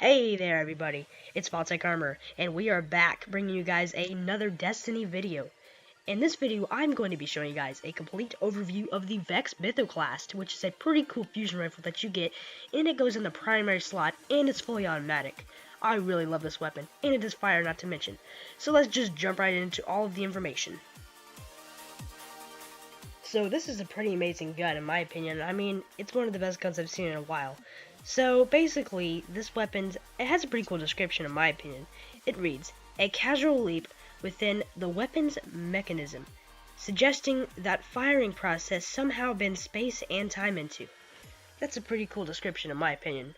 Hey there everybody, it's Vaultec Armor, and we are back bringing you guys another Destiny video. In this video, I'm going to be showing you guys a complete overview of the Vex Mythoclast, which is a pretty cool fusion rifle that you get, and it goes in the primary slot, and it's fully automatic. I really love this weapon, and it does fire not to mention. So let's just jump right into all of the information. So this is a pretty amazing gun in my opinion. I mean, it's one of the best guns I've seen in a while. So basically, this weapon, it has a pretty cool description in my opinion. It reads, a casual leap within the weapon's mechanism, suggesting that firing process somehow bends space and time into. That's a pretty cool description in my opinion.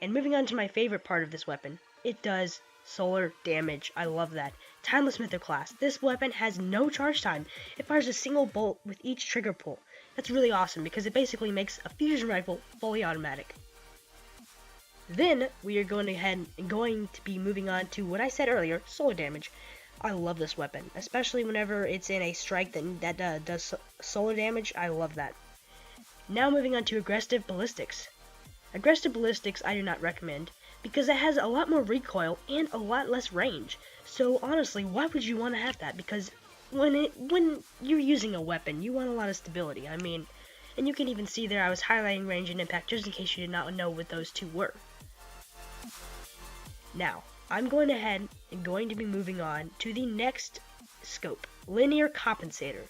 And moving on to my favorite part of this weapon, it does solar damage. I love that. Timeless Mythoclast. This weapon has no charge time. It fires a single bolt with each trigger pull. That's really awesome because it basically makes a fusion rifle fully automatic. Then we are going to be moving on to what I said earlier, solar damage. I love this weapon, especially whenever it's in a strike that does solar damage. I love that. Now moving on to aggressive ballistics. Aggressive ballistics I do not recommend because it has a lot more recoil and a lot less range. So honestly, why would you want to have that? Because when you're using a weapon, you want a lot of stability. I mean, and you can even see there I was highlighting range and impact just in case you did not know what those two were. Now, I'm going ahead and going to be moving on to the next scope, linear compensator.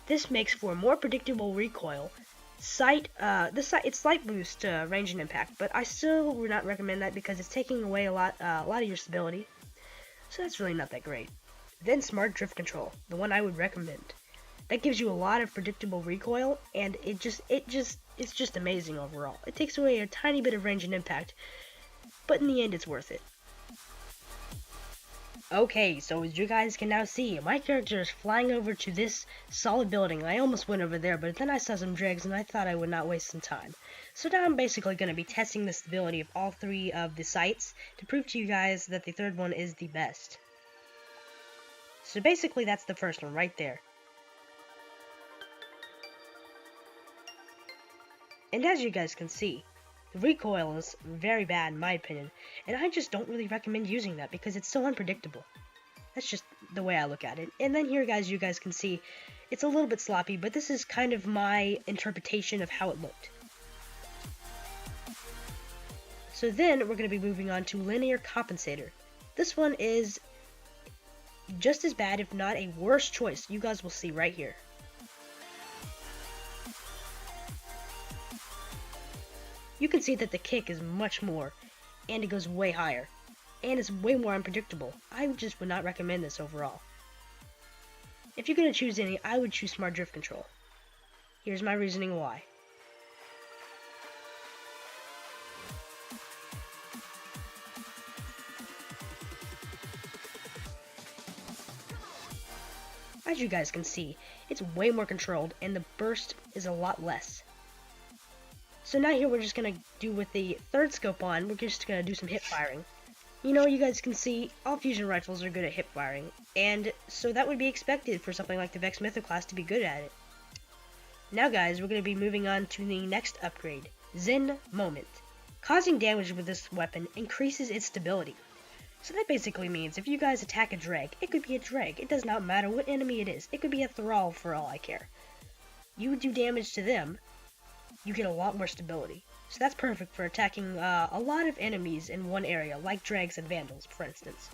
This makes for more predictable recoil. It's slight boost range and impact, but I still would not recommend that because it's taking away a lot of your stability. So that's really not that great. Then smart drift control, the one I would recommend. That gives you a lot of predictable recoil, and it's just amazing overall. It takes away a tiny bit of range and impact, but in the end, it's worth it. Okay, so as you guys can now see, my character is flying over to this solid building. I almost went over there, but then I saw some dregs and I thought I would not waste some time. So now I'm basically going to be testing the stability of all three of the sites to prove to you guys that the third one is the best. So basically that's the first one right there. And as you guys can see, the recoil is very bad in my opinion, and I just don't really recommend using that because it's so unpredictable. That's just the way I look at it. And then here guys, you guys can see, it's a little bit sloppy, but this is kind of my interpretation of how it looked. So then we're going to be moving on to linear compensator. This one is just as bad, if not a worse choice. You guys will see right here. You can see that the kick is much more, and it goes way higher, and it's way more unpredictable. I just would not recommend this overall. If you're going to choose any, I would choose smart drift control. Here's my reasoning why. As you guys can see, it's way more controlled, and the burst is a lot less. So now here we're just going to do with the third scope on, we're just going to do some hip firing. You know, you guys can see, all fusion rifles are good at hip firing, and so that would be expected for something like the Vex Mythoclast to be good at it. Now guys, we're going to be moving on to the next upgrade, Zen Moment. Causing damage with this weapon increases its stability. So that basically means if you guys attack a dreg, it could be a dreg, it does not matter what enemy it is, it could be a thrall for all I care. You do damage to them, you get a lot more stability. So that's perfect for attacking a lot of enemies in one area, like dregs and vandals, for instance.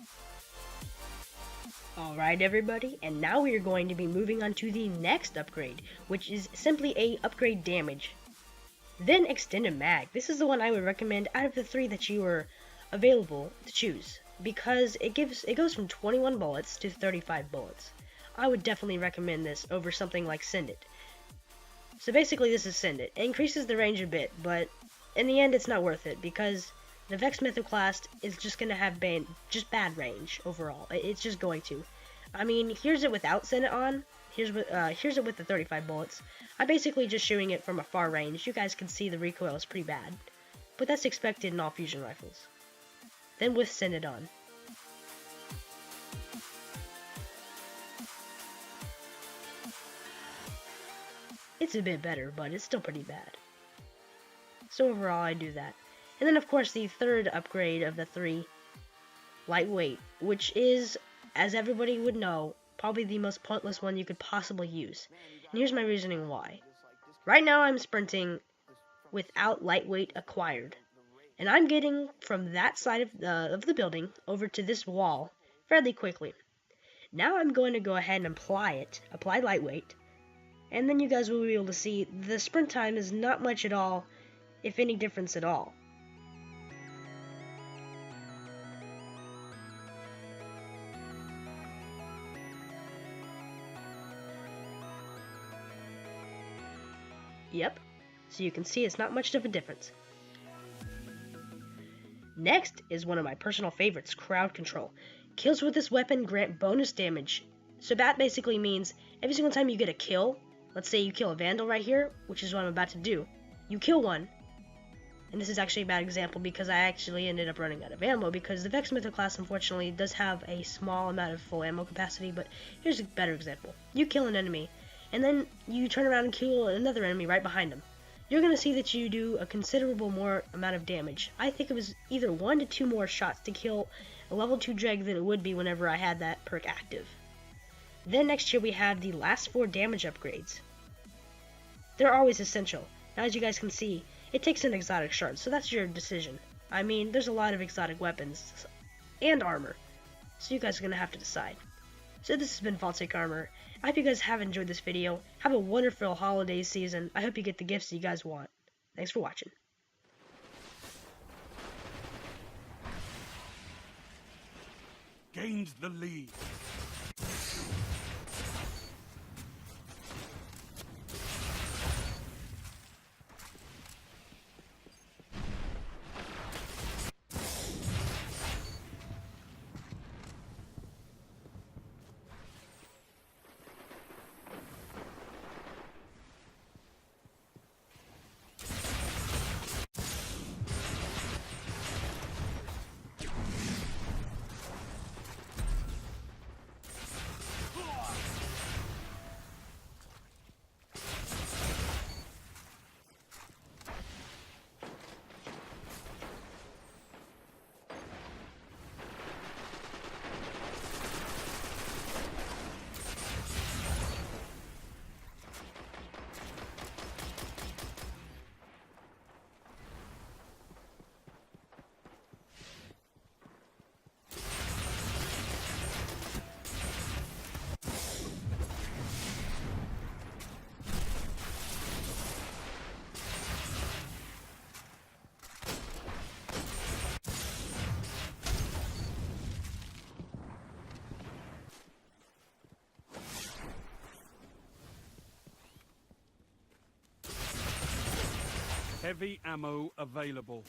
Alright everybody, and now we are going to be moving on to the next upgrade, which is simply a upgrade damage. Then extended mag. This is the one I would recommend out of the three that you are available to choose, because it goes from 21 bullets to 35 bullets. I would definitely recommend this over something like Send It. So basically this is Send It. It increases the range a bit, but in the end it's not worth it because the Vex Mythoclast is just going to have just bad range overall. It's just going to. I mean, here's it without Send It on. Here's it with the 35 bullets. I'm basically just shooting it from a far range. You guys can see the recoil is pretty bad. But that's expected in all fusion rifles. Then with Send It on. It's a bit better, but it's still pretty bad. So overall, I do that. And then, of course, the third upgrade of the three, lightweight, which is, as everybody would know, probably the most pointless one you could possibly use. And here's my reasoning why. Right now I'm sprinting without lightweight acquired, and I'm getting from that side of the building over to this wall fairly quickly. Now I'm going to go ahead and apply lightweight, and then you guys will be able to see the sprint time is not much at all, if any difference at all. Yep, so you can see it's not much of a difference. Next is one of my personal favorites, crowd control. Kills with this weapon grant bonus damage. So that basically means every single time you get a kill, let's say you kill a vandal right here, which is what I'm about to do, you kill one, and this is actually a bad example because I actually ended up running out of ammo because the Vex Mythoclast unfortunately does have a small amount of full ammo capacity, but here's a better example. You kill an enemy, and then you turn around and kill another enemy right behind them. You're going to see that you do a considerable more amount of damage. I think it was either 1 to 2 more shots to kill a level 2 dreg than it would be whenever I had that perk active. Then next here we have the last 4 damage upgrades. They're always essential. Now as you guys can see, it takes an exotic shard, so that's your decision. I mean, there's a lot of exotic weapons and armor, so you guys are going to have to decide. So this has been Vaultic Armor. I hope you guys have enjoyed this video. Have a wonderful holiday season. I hope you get the gifts that you guys want. Thanks for watching. Gained the lead. Heavy ammo available.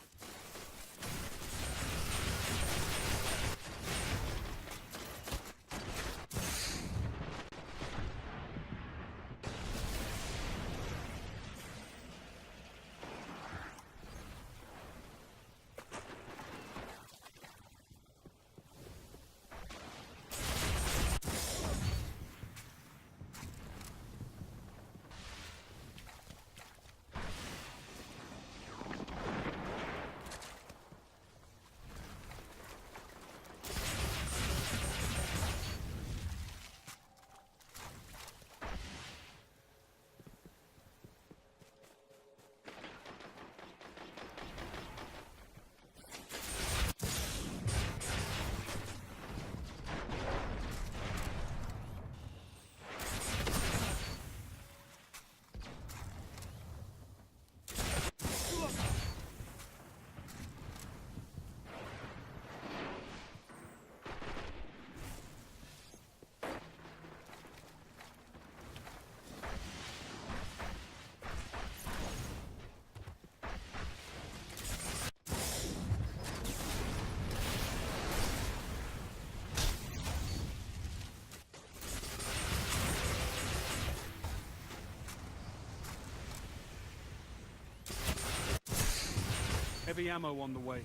Heavy ammo on the way.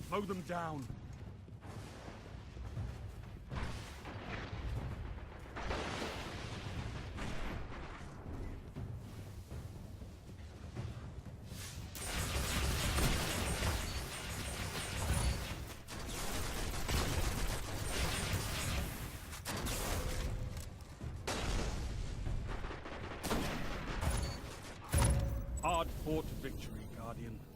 Mow them down. fought victory, Guardian.